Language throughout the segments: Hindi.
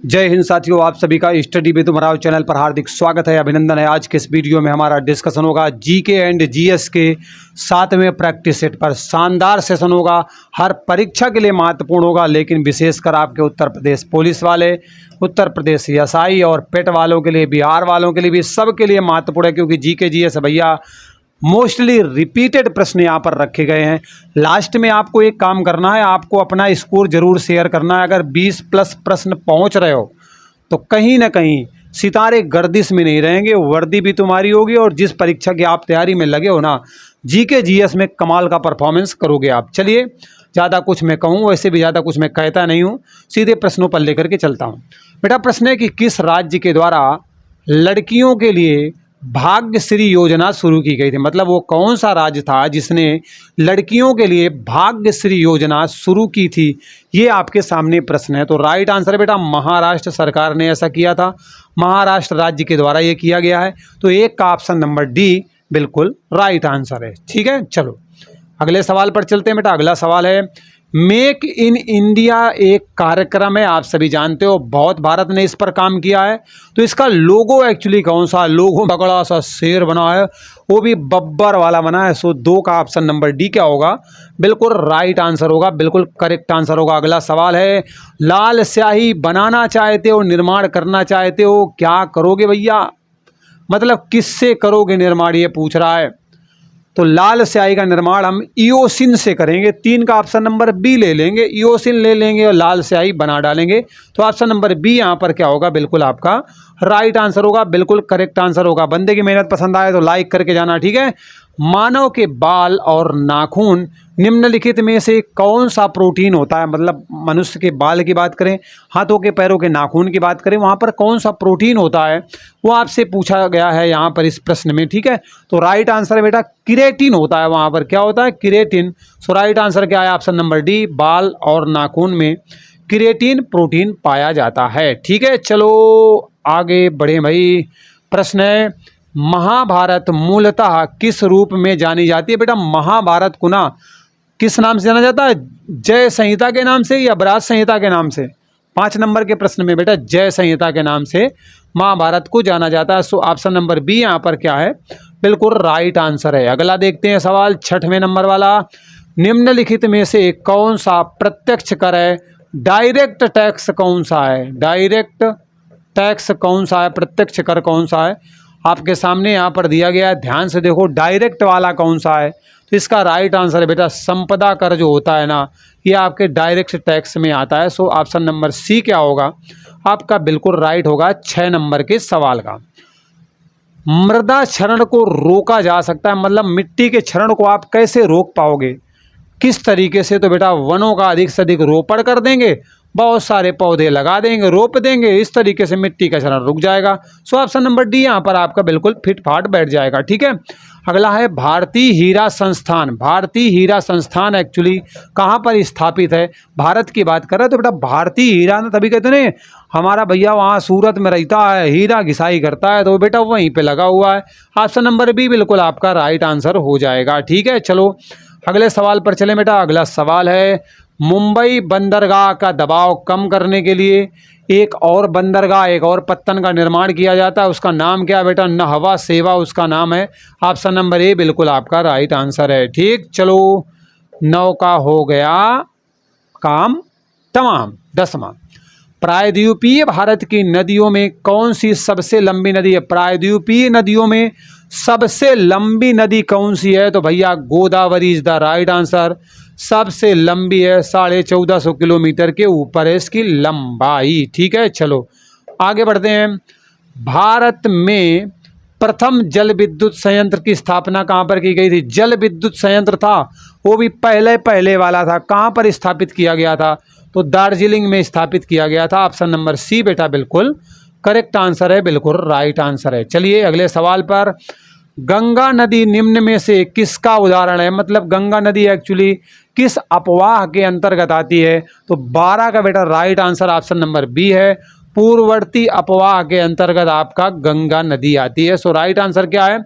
जय हिंद साथियों, आप सभी का स्टडी विद उमराव चैनल पर हार्दिक स्वागत है, अभिनंदन है। आज के इस वीडियो में हमारा डिस्कशन होगा जीके एंड जीएस के 7वें प्रैक्टिस सेट पर। शानदार सेशन होगा, हर परीक्षा के लिए महत्वपूर्ण होगा, लेकिन विशेषकर आपके उत्तर प्रदेश पुलिस वाले, उत्तर प्रदेश एसआई और पेट वालों के लिए, बिहार वालों के लिए भी, सबके लिए महत्वपूर्ण है, क्योंकि जीके जीएस भैया मोस्टली रिपीटेड प्रश्न यहाँ पर रखे गए हैं। लास्ट में आपको एक काम करना है, आपको अपना स्कोर जरूर शेयर करना है। अगर 20+ प्रश्न पहुँच रहे हो तो कहीं ना कहीं सितारे गर्दिश में नहीं रहेंगे, वर्दी भी तुम्हारी होगी, और जिस परीक्षा की आप तैयारी में लगे हो ना, जीके जीएस में कमाल का परफॉर्मेंस करोगे आप। चलिए, ज़्यादा कुछ मैं कहूँ, वैसे भी ज़्यादा कुछ मैं कहता नहीं हूँ, सीधे प्रश्नों पर लेकर के चलता हूँ। बेटा, प्रश्न है कि किस राज्य के द्वारा लड़कियों के लिए भाग्यश्री योजना शुरू की गई थी। मतलब वो कौन सा राज्य था जिसने लड़कियों के लिए भाग्यश्री योजना शुरू की थी, ये आपके सामने प्रश्न है। तो राइट आंसर है बेटा, महाराष्ट्र सरकार ने ऐसा किया था, महाराष्ट्र राज्य के द्वारा ये किया गया है। तो एक का ऑप्शन नंबर डी बिल्कुल राइट आंसर है। ठीक है, चलो अगले सवाल पर चलते हैं। बेटा, अगला सवाल है, मेक इन इंडिया एक कार्यक्रम है, आप सभी जानते हो, बहुत भारत ने इस पर काम किया है। तो इसका लोगो एक्चुअली कौन सा? लोगो बड़ा सा शेर बना है, वो भी बब्बर वाला बना है। सो दो का ऑप्शन नंबर डी क्या होगा? बिल्कुल राइट आंसर होगा, बिल्कुल करेक्ट आंसर होगा। अगला सवाल है, लाल स्याही बनाना चाहते हो, निर्माण करना चाहते हो, क्या करोगे भैया? मतलब किससे करोगे निर्माण, ये पूछ रहा है। तो लाल स्याही का निर्माण हम इओसिन से करेंगे। 3 का ऑप्शन नंबर बी ले लेंगे, इओसिन ले लेंगे और लाल स्याही बना डालेंगे। तो ऑप्शन नंबर बी यहाँ पर क्या होगा? बिल्कुल आपका राइट आंसर होगा, बिल्कुल करेक्ट आंसर होगा। बंदे की मेहनत पसंद आए तो लाइक करके जाना, ठीक है। मानव के बाल और नाखून निम्नलिखित में से कौन सा प्रोटीन होता है? मतलब मनुष्य के बाल की बात करें, हाथों के पैरों के नाखून की बात करें, वहाँ पर कौन सा प्रोटीन होता है, वो आपसे पूछा गया है यहाँ पर इस प्रश्न में। ठीक है, तो राइट आंसर है बेटा किरेटिन होता है। वहाँ पर क्या होता है? किरेटिन। सो राइट आंसर क्या है? ऑप्शन नंबर डी, बाल और नाखून में किरेटिन प्रोटीन पाया जाता है। ठीक है, चलो आगे बढ़े भाई। प्रश्न है, महाभारत मूलतः किस रूप में जानी जाती है? बेटा, महाभारत को ना किस नाम से जाना जाता है? जय संहिता के नाम से या ब्राज संहिता के नाम से? 5 नंबर के प्रश्न में बेटा जय संहिता के नाम से महाभारत को जाना जाता है। सो ऑप्शन नंबर बी यहाँ पर क्या है? बिल्कुल राइट आंसर है। अगला देखते हैं सवाल, 6वें नंबर वाला, निम्नलिखित में से कौन सा प्रत्यक्ष कर है? डायरेक्ट टैक्स कौन सा है? डायरेक्ट टैक्स कौन सा है? प्रत्यक्ष कर कौन सा है? आपके सामने यहाँ पर दिया गया है, ध्यान से देखो, डायरेक्ट वाला कौन सा है? तो इसका राइट आंसर है बेटा संपदा कर जो होता है ना, ये आपके डायरेक्ट टैक्स में आता है। सो ऑप्शन नंबर सी क्या होगा? आपका बिल्कुल राइट होगा 6 नंबर के सवाल का। मृदा क्षरण को रोका जा सकता है, मतलब मिट्टी के क्षरण को आप कैसे रोक पाओगे, किस तरीके से? तो बेटा वनों का अधिक से अधिक रोपण कर देंगे, बहुत सारे पौधे लगा देंगे, रोप देंगे, इस तरीके से मिट्टी का क्षरण रुक जाएगा। सो ऑप्शन नंबर डी यहाँ पर आपका बिल्कुल फिट फाट बैठ जाएगा। ठीक है, अगला है भारतीय हीरा संस्थान। भारतीय हीरा संस्थान एक्चुअली कहाँ पर स्थापित है? भारत की बात कर रहे हैं तो बेटा भारतीय हीरा ना, तभी कहते नहीं हमारा भैया वहाँ सूरत में रहता है, हीरा घिसाई करता है, तो बेटा वहीं पे लगा हुआ है। ऑप्शन नंबर बी बिल्कुल आपका राइट आंसर हो जाएगा। ठीक है, चलो अगले सवाल पर चले बेटा। अगला सवाल है, मुंबई बंदरगाह का दबाव कम करने के लिए एक और बंदरगाह, एक और पत्तन का निर्माण किया जाता है, उसका नाम क्या है बेटा? नहवा सेवा उसका नाम है। ऑप्शन नंबर ए बिल्कुल आपका राइट आंसर है। ठीक, चलो 9 का हो गया काम तमाम। 10वां, प्रायद्वीपीय भारत की नदियों में कौन सी सबसे लंबी नदी है? प्रायद्वीपीय नदियों में सबसे लंबी नदी कौन सी है? तो भैया Godavari is the right answer. सबसे लंबी है, 1450 किलोमीटर के ऊपर है इसकी लंबाई। ठीक है, चलो आगे बढ़ते हैं। भारत में प्रथम जल विद्युत संयंत्र की स्थापना कहाँ पर की गई थी? जल विद्युत संयंत्र था, वो भी पहले वाला था, कहाँ पर स्थापित किया गया था? तो दार्जिलिंग में स्थापित किया गया था। ऑप्शन नंबर सी बेटा बिल्कुल करेक्ट आंसर है, बिल्कुल राइट आंसर है। चलिए अगले सवाल पर, गंगा नदी निम्न में से किसका उदाहरण है? मतलब गंगा नदी एक्चुअली किस अपवाह के अंतर्गत आती है? तो 12 का बेटा right answer option number B है, पूर्ववर्ती अपवाह के अंतर्गत आपका गंगा नदी आती है। सो राइट आंसर क्या है?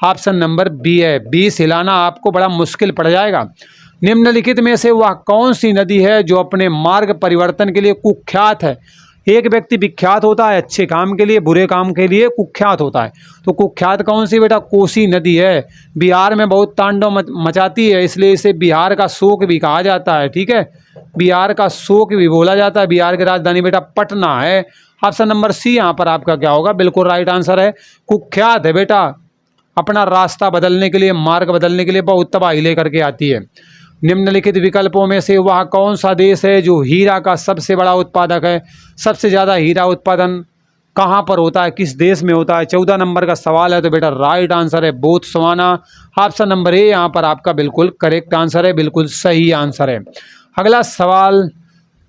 ऑप्शन नंबर बी है। बी हिलाना आपको बड़ा मुश्किल पड़ जाएगा। निम्नलिखित में से वह कौन सी नदी है जो अपने मार्ग परिवर्तन के लिए कुख्यात है? एक व्यक्ति विख्यात होता है अच्छे काम के लिए, बुरे काम के लिए कुख्यात होता है। तो कुख्यात कौन सी बेटा? कोसी नदी है, बिहार में बहुत तांडव मचाती है, इसलिए इसे बिहार का शोक भी कहा जाता है। ठीक है, बिहार का शोक भी बोला जाता है। बिहार की राजधानी बेटा पटना है। ऑप्शन नंबर सी यहाँ पर आपका क्या होगा? बिल्कुल राइट आंसर है। कुख्यात है बेटा, अपना रास्ता बदलने के लिए, मार्ग बदलने के लिए बहुत तबाही लेकर के आती है। निम्नलिखित विकल्पों में से वह कौन सा देश है जो हीरा का सबसे बड़ा उत्पादक है? सबसे ज़्यादा हीरा उत्पादन कहाँ पर होता है, किस देश में होता है? 14 नंबर का सवाल है। तो बेटा राइट आंसर है बोत्सवाना। ऑप्शन नंबर ए यहाँ पर आपका बिल्कुल करेक्ट आंसर है, बिल्कुल सही आंसर है। अगला सवाल,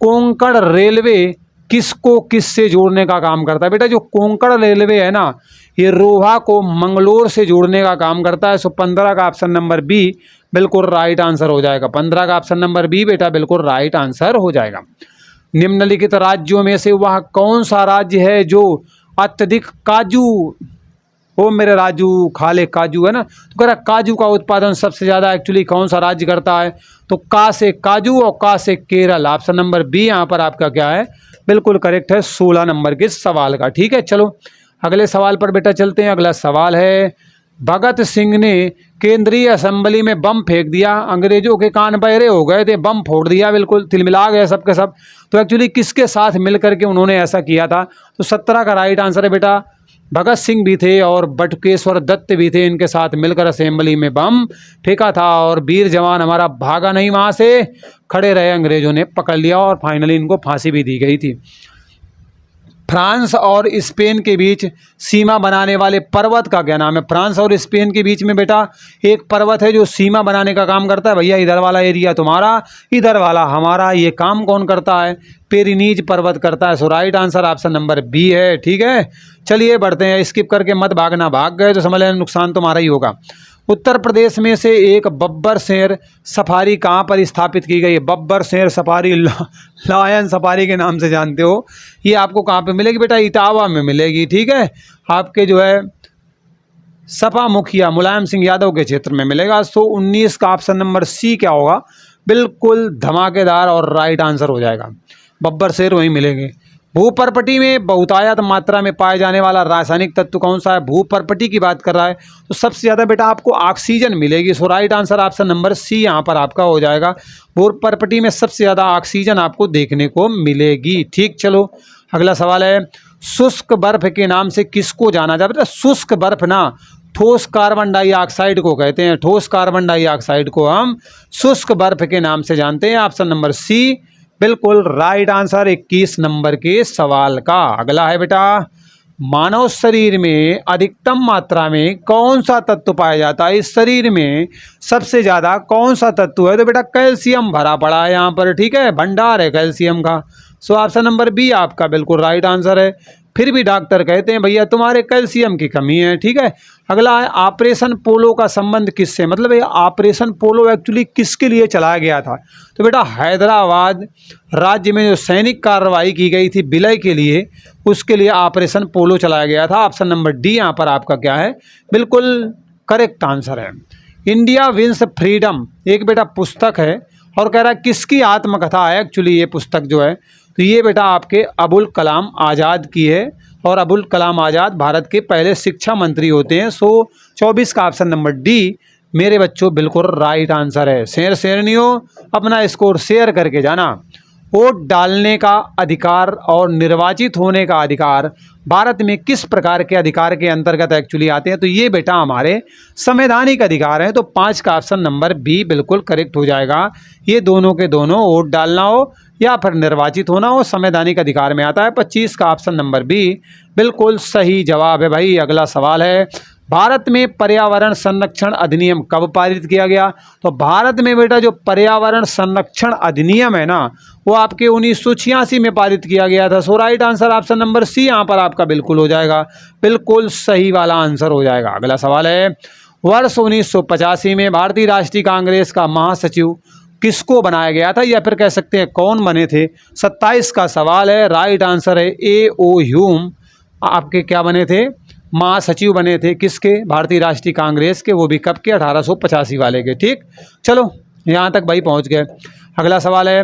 कोंकण रेलवे किसको किससे जोड़ने का काम करता है? बेटा जो कोंकण रेलवे है ना, ये रोहा को मंगलोर से जोड़ने का काम करता है। सो 15 का ऑप्शन नंबर बी बिल्कुल राइट आंसर हो जाएगा। 15 का ऑप्शन नंबर बी बेटा बिल्कुल राइट आंसर हो जाएगा। निम्नलिखित राज्यों में से वह कौन सा राज्य है जो अत्यधिक काजू, ओ मेरे राजू खा ले काजू, है ना, तो कह रहा काजू का उत्पादन सबसे ज़्यादा एक्चुअली कौन सा राज्य करता है? तो का से काजू और का से केरल। ऑप्शन नंबर बी यहाँ पर आपका क्या है? बिल्कुल करेक्ट है 16 नंबर के सवाल का। ठीक है, चलो अगले सवाल पर बेटा चलते हैं। अगला सवाल है, भगत सिंह ने केंद्रीय असेंबली में बम फेंक दिया, अंग्रेजों के कान बहरे हो गए थे, बम फोड़ दिया, बिल्कुल तिलमिला गए सब के सब। तो एक्चुअली किसके साथ मिलकर के उन्होंने ऐसा किया था? तो 17 का राइट आंसर है बेटा भगत सिंह भी थे और बटुकेश्वर दत्त भी थे, इनके साथ मिलकर असेंबली में बम फेंका था और वीर जवान हमारा भागा नहीं वहाँ से, खड़े रहे, अंग्रेजों ने पकड़ लिया और फाइनली इनको फांसी भी दी गई थी। फ्रांस और स्पेन के बीच सीमा बनाने वाले पर्वत का क्या नाम है? फ्रांस और स्पेन के बीच में बेटा एक पर्वत है जो सीमा बनाने का काम करता है। भैया इधर वाला एरिया तुम्हारा, इधर वाला हमारा, ये काम कौन करता है? पेरिनीज पर्वत करता है। So right answer option number B है। ठीक है, चलिए बढ़ते हैं, स्किप करके मत भागना, भाग गए तो समझ लेना नुकसान तुम्हारा ही होगा। उत्तर प्रदेश में से एक बब्बर शेर सफारी कहाँ पर स्थापित की गई है? बब्बर शेर सफारी, लायन सफारी के नाम से जानते हो, ये आपको कहाँ पे मिलेगी बेटा? इटावा में मिलेगी। ठीक है, आपके जो है सपा मुखिया मुलायम सिंह यादव के क्षेत्र में मिलेगा। सो 19 का ऑप्शन नंबर सी क्या होगा? बिल्कुल धमाकेदार और राइट आंसर हो जाएगा। बब्बर शेर वहीं मिलेंगे। भूपर्पटी में बहुतायत मात्रा में पाए जाने वाला रासायनिक तत्व कौन सा है? भूपर्पटी की बात कर रहा है तो सबसे ज़्यादा बेटा आपको ऑक्सीजन मिलेगी। So right answer option number C यहाँ पर आपका हो जाएगा। भूपर्पटी में सबसे ज़्यादा ऑक्सीजन आपको देखने को मिलेगी। ठीक, चलो अगला सवाल है, शुष्क बर्फ के नाम से किसको जाना जाता है? शुष्क बर्फ ना ठोस कार्बन डाइऑक्साइड को कहते हैं। ठोस कार्बन डाइऑक्साइड को हम शुष्क बर्फ के नाम से जानते हैं। ऑप्शन नंबर सी बिल्कुल राइट आंसर 21 नंबर के सवाल का। अगला है बेटा, मानव शरीर में अधिकतम मात्रा में कौन सा तत्व पाया जाता है? इस शरीर में सबसे ज़्यादा कौन सा तत्व है? तो बेटा कैल्शियम भरा पड़ा है यहाँ पर। ठीक है, भंडार है कैल्शियम का। सो ऑप्शन नंबर बी आपका बिल्कुल राइट आंसर है। फिर भी डॉक्टर कहते हैं भैया तुम्हारे कैल्शियम की कमी है। ठीक है, अगला है, ऑपरेशन पोलो का संबंध किससे? मतलब ये ऑपरेशन पोलो एक्चुअली किसके लिए चलाया गया था? तो बेटा हैदराबाद राज्य में जो सैनिक कार्रवाई की गई थी विलय के लिए, उसके लिए ऑपरेशन पोलो चलाया गया था। ऑप्शन नंबर डी यहाँ पर आपका क्या है? बिल्कुल करेक्ट आंसर है। इंडिया विंस फ्रीडम एक बेटा पुस्तक है और कह रहा है किसकी आत्मकथा है एक्चुअली ये पुस्तक जो है? तो ये बेटा आपके अबुल कलाम आज़ाद की है और अबुल कलाम आज़ाद भारत के पहले शिक्षा मंत्री होते हैं। सो 24 का ऑप्शन नंबर डी मेरे बच्चों बिल्कुल राइट आंसर है। शेर शेरनियों अपना स्कोर शेयर करके जाना। वोट डालने का अधिकार और निर्वाचित होने का अधिकार भारत में किस प्रकार के अधिकार के अंतर्गत एक्चुअली आते हैं? तो ये बेटा हमारे संवैधानिक अधिकार हैं। तो 5 का ऑप्शन नंबर बी बिल्कुल करेक्ट हो जाएगा। ये दोनों के दोनों, वोट डालना हो या फिर निर्वाचित होना हो, संवैधानिक अधिकार में आता है। 25 का ऑप्शन नंबर बी बिल्कुल सही जवाब है भाई। अगला सवाल है, भारत में पर्यावरण संरक्षण अधिनियम कब पारित किया गया? तो भारत में बेटा जो पर्यावरण संरक्षण अधिनियम है ना, वो आपके 1986 में पारित किया गया था। So right answer option number C यहाँ पर आपका बिल्कुल हो जाएगा, बिल्कुल सही वाला आंसर हो जाएगा। अगला सवाल है, वर्ष 1985 में भारतीय राष्ट्रीय कांग्रेस का महासचिव किसको बनाया गया था, या फिर कह सकते हैं कौन बने थे? 27 का सवाल है। राइट आंसर है A.O. ह्यूम आपके क्या बने थे? महासचिव बने थे। किसके? भारतीय राष्ट्रीय कांग्रेस के। वो भी कब के? 1885 वाले के। ठीक, चलो यहाँ तक भाई पहुँच गए। अगला सवाल है,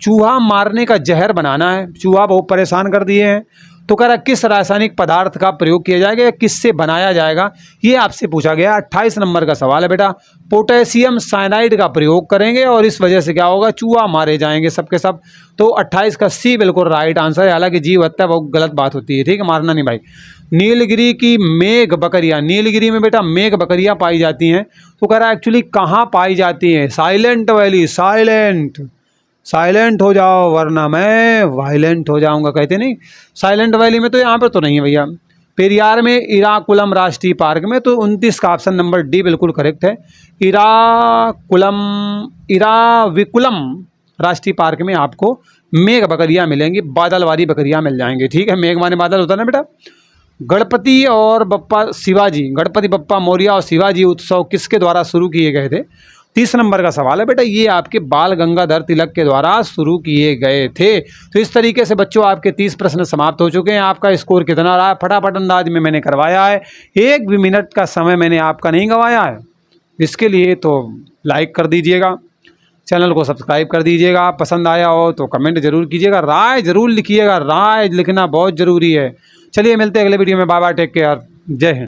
चूहा मारने का जहर बनाना है, चूहा बहुत परेशान कर दिए हैं, तो कह रहा किस रासायनिक पदार्थ का प्रयोग किया जाएगा या किससे बनाया जाएगा, ये आपसे पूछा गया। 28 नंबर का सवाल है बेटा। पोटेशियम साइनाइड का प्रयोग करेंगे और इस वजह से क्या होगा, चूहा मारे जाएंगे सबके सब। तो 28 का सी बिल्कुल राइट आंसर है। हालांकि जीव हत्या बहुत गलत बात होती है, ठीक है, मारना नहीं भाई। नीलगिरी की मेघ बकरियां, नीलगिरी में बेटा मेघ बकरियां पाई जाती हैं, तो कह रहा है एक्चुअली कहाँ पाई जाती हैं, साइलेंट वैली, साइलेंट हो जाओ वरना मैं वायलेंट हो जाऊंगा, कहते नहीं, साइलेंट वैली में तो यहाँ पर तो नहीं है भैया। पेरियार में इराकुलम राष्ट्रीय पार्क में, तो 29 का ऑप्शन नंबर डी बिल्कुल करेक्ट है। इराविकुलम राष्ट्रीय पार्क में आपको मेघ बकरियाँ मिलेंगी, बादल वाली बकरियाँ मिल जाएंगी, ठीक है। मेघ माने बादल होता है ना बेटा। गणपति और बप्पा शिवाजी, गणपति बप्पा मौर्य और शिवाजी उत्सव किसके द्वारा शुरू किए गए थे? 30 नंबर का सवाल है बेटा, ये आपके बाल गंगाधर तिलक के द्वारा शुरू किए गए थे। तो इस तरीके से बच्चों आपके 30 प्रश्न समाप्त हो चुके हैं। आपका स्कोर कितना रहा, फटाफट अंदाज में मैंने करवाया है, एक भी मिनट का समय मैंने आपका नहीं गंवाया है। इसके लिए तो लाइक कर दीजिएगा, चैनल को सब्सक्राइब कर दीजिएगा, पसंद आया हो तो कमेंट जरूर कीजिएगा, राय जरूर लिखिएगा, राय लिखना बहुत ज़रूरी है। चलिए मिलते हैं अगले वीडियो में, बाय बाय, टेक केयर, जय हिंद।